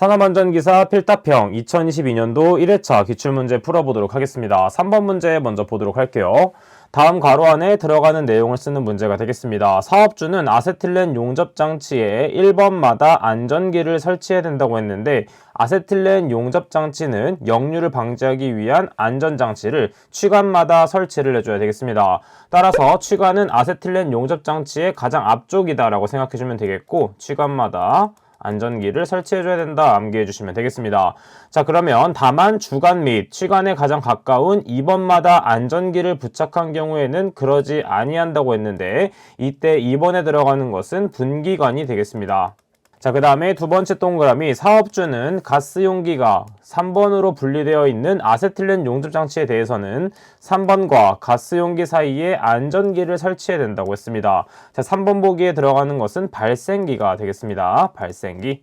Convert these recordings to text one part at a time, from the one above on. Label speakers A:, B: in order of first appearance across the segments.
A: 산업안전기사 필답형 2022년도 1회차 기출문제 풀어보도록 하겠습니다. 3번 문제 먼저 보도록 할게요. 다음 괄호 안에 들어가는 내용을 쓰는 문제가 되겠습니다. 사업주는 아세틸렌 용접장치에 1번마다 안전기를 설치해야 된다고 했는데 아세틸렌 용접장치는 역류를 방지하기 위한 안전장치를 취관마다 설치를 해줘야 되겠습니다. 따라서 취관은 아세틸렌 용접장치의 가장 앞쪽이다라고 생각해주면 되겠고 취관마다 안전기를 설치해줘야 된다 암기해주시면 되겠습니다. 자, 그러면 다만 주관 및 취관에 가장 가까운 2번마다 안전기를 부착한 경우에는 그러지 아니한다고 했는데 이때 2번에 들어가는 것은 분기관이 되겠습니다. 자, 그 다음에 두 번째 동그라미 사업주는 가스 용기가 3번으로 분리되어 있는 아세틸렌 용접장치에 대해서는 3번과 가스 용기 사이에 안전기를 설치해야 된다고 했습니다. 자, 3번 보기에 들어가는 것은 발생기가 되겠습니다. 발생기.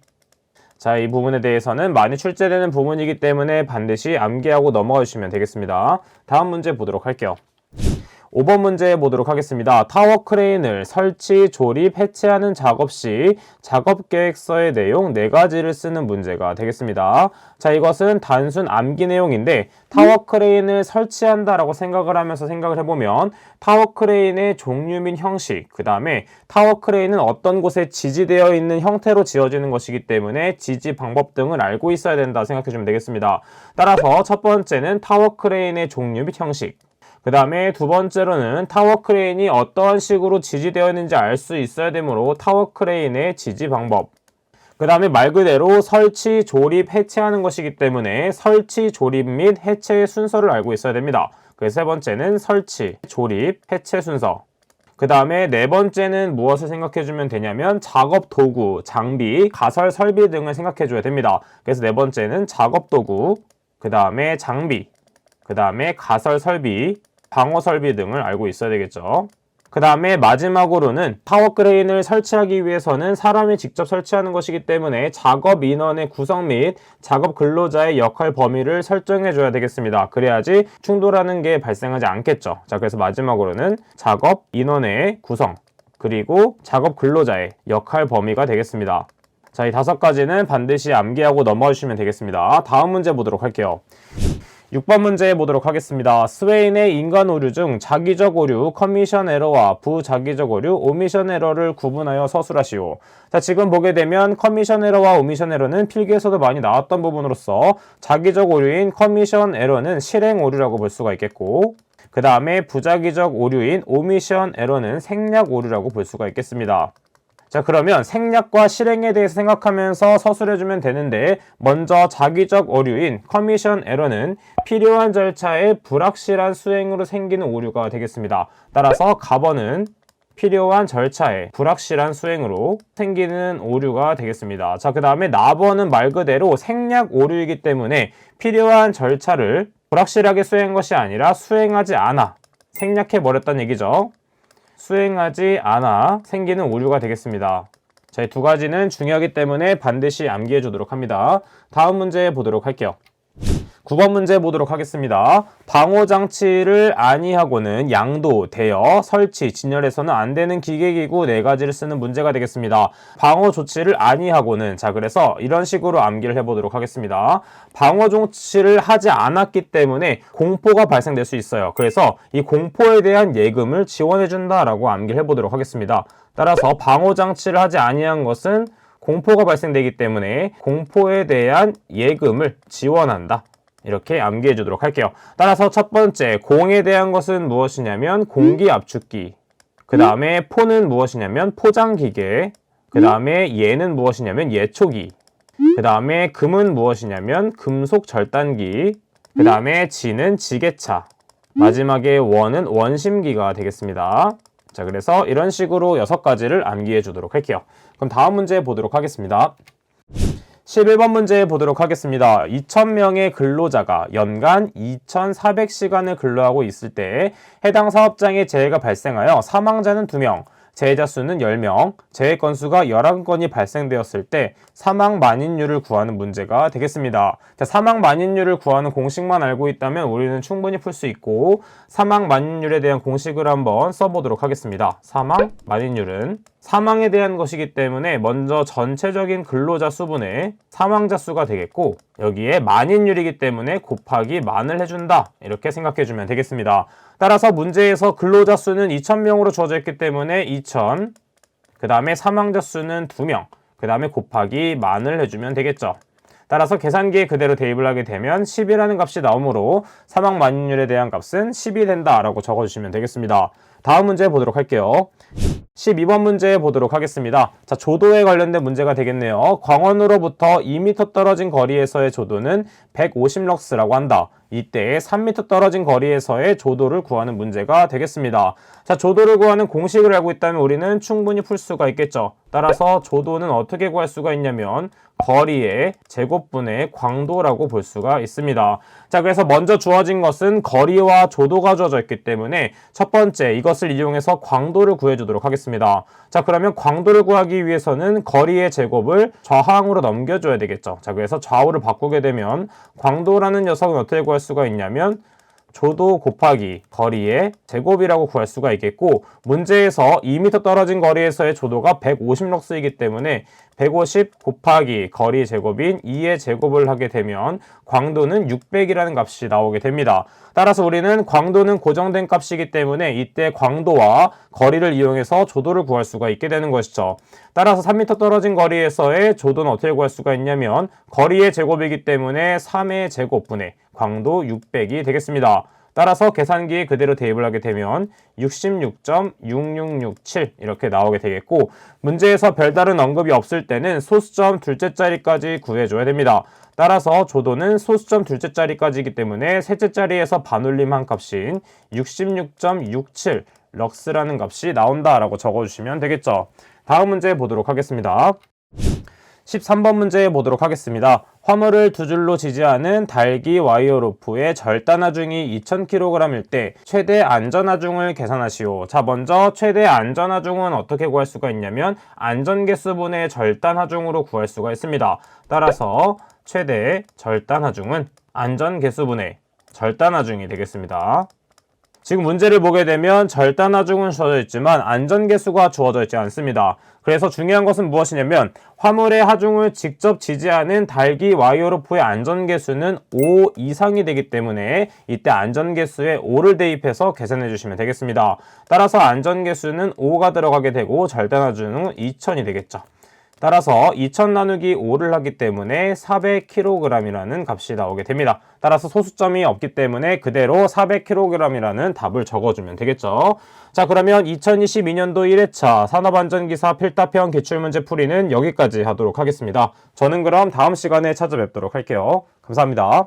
A: 자, 이 부분에 대해서는 많이 출제되는 부분이기 때문에 반드시 암기하고 넘어가 주시면 되겠습니다. 다음 문제 보도록 할게요. 5번 문제 보도록 하겠습니다. 타워 크레인을 설치, 조립, 해체하는 작업 시 작업 계획서의 내용 4가지를 쓰는 문제가 되겠습니다. 자, 이것은 단순 암기 내용인데 타워 크레인을 설치한다라고 생각을 하면서 생각을 해보면 타워 크레인의 종류 및 형식, 그 다음에 타워 크레인은 어떤 곳에 지지되어 있는 형태로 지어지는 것이기 때문에 지지 방법 등을 알고 있어야 된다 생각해주면 되겠습니다. 따라서 첫 번째는 타워 크레인의 종류 및 형식, 그 다음에 두 번째로는 타워 크레인이 어떠한 식으로 지지되어 있는지 알 수 있어야 되므로 타워 크레인의 지지 방법, 그 다음에 말 그대로 설치, 조립, 해체하는 것이기 때문에 설치, 조립 및 해체의 순서를 알고 있어야 됩니다. 그래서 세 번째는 설치, 조립, 해체 순서. 그 다음에 네 번째는 무엇을 생각해주면 되냐면 작업 도구, 장비, 가설 설비 등을 생각해줘야 됩니다. 그래서 네 번째는 작업 도구, 그 다음에 장비, 그 다음에 가설 설비, 방어 설비 등을 알고 있어야 되겠죠. 그 다음에 마지막으로는 타워 크레인을 설치하기 위해서는 사람이 직접 설치하는 것이기 때문에 작업 인원의 구성 및 작업 근로자의 역할 범위를 설정해 줘야 되겠습니다. 그래야지 충돌하는 게 발생하지 않겠죠. 자, 그래서 마지막으로는 작업 인원의 구성 그리고 작업 근로자의 역할 범위가 되겠습니다. 자, 이 5가지는 반드시 암기하고 넘어가 주시면 되겠습니다. 다음 문제 보도록 할게요. 6번 문제 보도록 하겠습니다. 스웨인의 인간 오류 중 자기적 오류, 커미션 에러와 부자기적 오류, 오미션 에러를 구분하여 서술하시오. 자, 지금 보게 되면 커미션 에러와 오미션 에러는 필기에서도 많이 나왔던 부분으로서 자기적 오류인 커미션 에러는 실행 오류라고 볼 수가 있겠고, 그 다음에 부자기적 오류인 오미션 에러는 생략 오류라고 볼 수가 있겠습니다. 자, 그러면 생략과 실행에 대해서 생각하면서 서술해주면 되는데 먼저 자기적 오류인 커미션 에러는 필요한 절차의 불확실한 수행으로 생기는 오류가 되겠습니다. 따라서 가번은 필요한 절차의 불확실한 수행으로 생기는 오류가 되겠습니다. 자, 그 다음에 나번은 말 그대로 생략 오류이기 때문에 필요한 절차를 불확실하게 수행한 것이 아니라 수행하지 않아 생략해버렸다는 얘기죠. 수행하지 않아 생기는 오류가 되겠습니다. 자, 이 2가지는 중요하기 때문에 반드시 암기해 주도록 합니다. 다음 문제 보도록 할게요. 9번 문제 보도록 하겠습니다. 방호장치를 안이하고는 양도, 대여, 설치, 진열해서는 안 되는 기계기구 4가지를 쓰는 문제가 되겠습니다. 방호 조치를 안이하고는, 자, 그래서 이런 식으로 암기를 해보도록 하겠습니다. 방호 조치를 하지 않았기 때문에 공포가 발생될 수 있어요. 그래서 이 공포에 대한 예금을 지원해준다라고 암기를 해보도록 하겠습니다. 따라서 방호장치를 하지 아니한 것은 공포가 발생되기 때문에 공포에 대한 예금을 지원한다. 이렇게 암기해 주도록 할게요. 따라서 첫 번째, 공에 대한 것은 무엇이냐면 공기 압축기. 그 다음에 포는 무엇이냐면 포장기계. 그 다음에 예는 무엇이냐면 예초기. 그 다음에 금은 무엇이냐면 금속 절단기. 그 다음에 지는 지게차. 마지막에 원은 원심기가 되겠습니다. 자, 그래서 이런 식으로 6가지를 암기해 주도록 할게요. 그럼 다음 문제 보도록 하겠습니다. 11번 문제 보도록 하겠습니다. 2,000명의 근로자가 연간 2,400시간을 근로하고 있을 때 해당 사업장에 재해가 발생하여 사망자는 2명, 재해자 수는 10명, 재해 건수가 11건이 발생되었을 때 사망 만인율을 구하는 문제가 되겠습니다. 자, 사망 만인율을 구하는 공식만 알고 있다면 우리는 충분히 풀 수 있고 사망 만인율에 대한 공식을 한번 써보도록 하겠습니다. 사망 만인율은 사망에 대한 것이기 때문에 먼저 전체적인 근로자 수분의 사망자 수가 되겠고, 여기에 만인율이기 때문에 곱하기 만을 해준다, 이렇게 생각해 주면 되겠습니다. 따라서 문제에서 근로자 수는 2000명으로 주어져 있기 때문에 2000, 그 다음에 사망자 수는 2명, 그 다음에 곱하기 만을 해주면 되겠죠. 따라서 계산기에 그대로 대입을 하게 되면 10이라는 값이 나오므로 사망 만인율에 대한 값은 10이 된다 라고 적어주시면 되겠습니다. 다음 문제 보도록 할게요. 12번 문제 보도록 하겠습니다. 자, 조도에 관련된 문제가 되겠네요. 광원으로부터 2m 떨어진 거리에서의 조도는 150럭스라고 한다. 이때 3m 떨어진 거리에서의 조도를 구하는 문제가 되겠습니다. 자, 조도를 구하는 공식을 알고 있다면 우리는 충분히 풀 수가 있겠죠. 따라서 조도는 어떻게 구할 수가 있냐면 거리의 제곱분의 광도라고 볼 수가 있습니다. 자, 그래서 먼저 주어진 것은 거리와 조도가 주어져 있기 때문에 첫 번째 이것을 이용해서 광도를 구해주도록 하겠습니다. 자, 그러면 광도를 구하기 위해서는 거리의 제곱을 좌항으로 넘겨줘야 되겠죠. 자, 그래서 좌우를 바꾸게 되면 광도라는 녀석은 어떻게 구할 수가 있냐면 조도 곱하기 거리의 제곱이라고 구할 수가 있겠고, 문제에서 2m 떨어진 거리에서의 조도가 150럭스이기 때문에 150 곱하기 거리 제곱인 2의 제곱을 하게 되면 광도는 600이라는 값이 나오게 됩니다. 따라서 우리는 광도는 고정된 값이기 때문에 이때 광도와 거리를 이용해서 조도를 구할 수가 있게 되는 것이죠. 따라서 3m 떨어진 거리에서의 조도는 어떻게 구할 수가 있냐면 거리의 제곱이기 때문에 3의 제곱분의 광도 600이 되겠습니다. 따라서 계산기에 그대로 대입을 하게 되면 66.6667 이렇게 나오게 되겠고, 문제에서 별다른 언급이 없을 때는 소수점 둘째 자리까지 구해줘야 됩니다. 따라서 조도는 소수점 둘째 자리까지이기 때문에 셋째 자리에서 반올림한 값인 66.67 럭스라는 값이 나온다라고 적어주시면 되겠죠. 다음 문제 보도록 하겠습니다. 13번 문제 보도록 하겠습니다. 화물을 두 줄로 지지하는 달기 와이어 로프의 절단 하중이 2000kg일 때 최대 안전 하중을 계산하시오. 자, 먼저 최대 안전 하중은 어떻게 구할 수가 있냐면 안전 개수분의 절단 하중으로 구할 수가 있습니다. 따라서 최대 절단 하중은 안전 개수분의 절단 하중이 되겠습니다. 지금 문제를 보게 되면 절단 하중은 주어져 있지만 안전 개수가 주어져 있지 않습니다. 그래서 중요한 것은 무엇이냐면 화물의 하중을 직접 지지하는 달기 와이어 로프의 안전 개수는 5 이상이 되기 때문에 이때 안전 개수에 5를 대입해서 계산해 주시면 되겠습니다. 따라서 안전 개수는 5가 들어가게 되고 절단 하중은 2000이 되겠죠. 따라서 2000 나누기 5를 하기 때문에 400kg이라는 값이 나오게 됩니다. 따라서 소수점이 없기 때문에 그대로 400kg이라는 답을 적어주면 되겠죠. 자, 그러면 2022년도 1회차 산업안전기사 필답형 기출문제 풀이는 여기까지 하도록 하겠습니다. 저는 그럼 다음 시간에 찾아뵙도록 할게요. 감사합니다.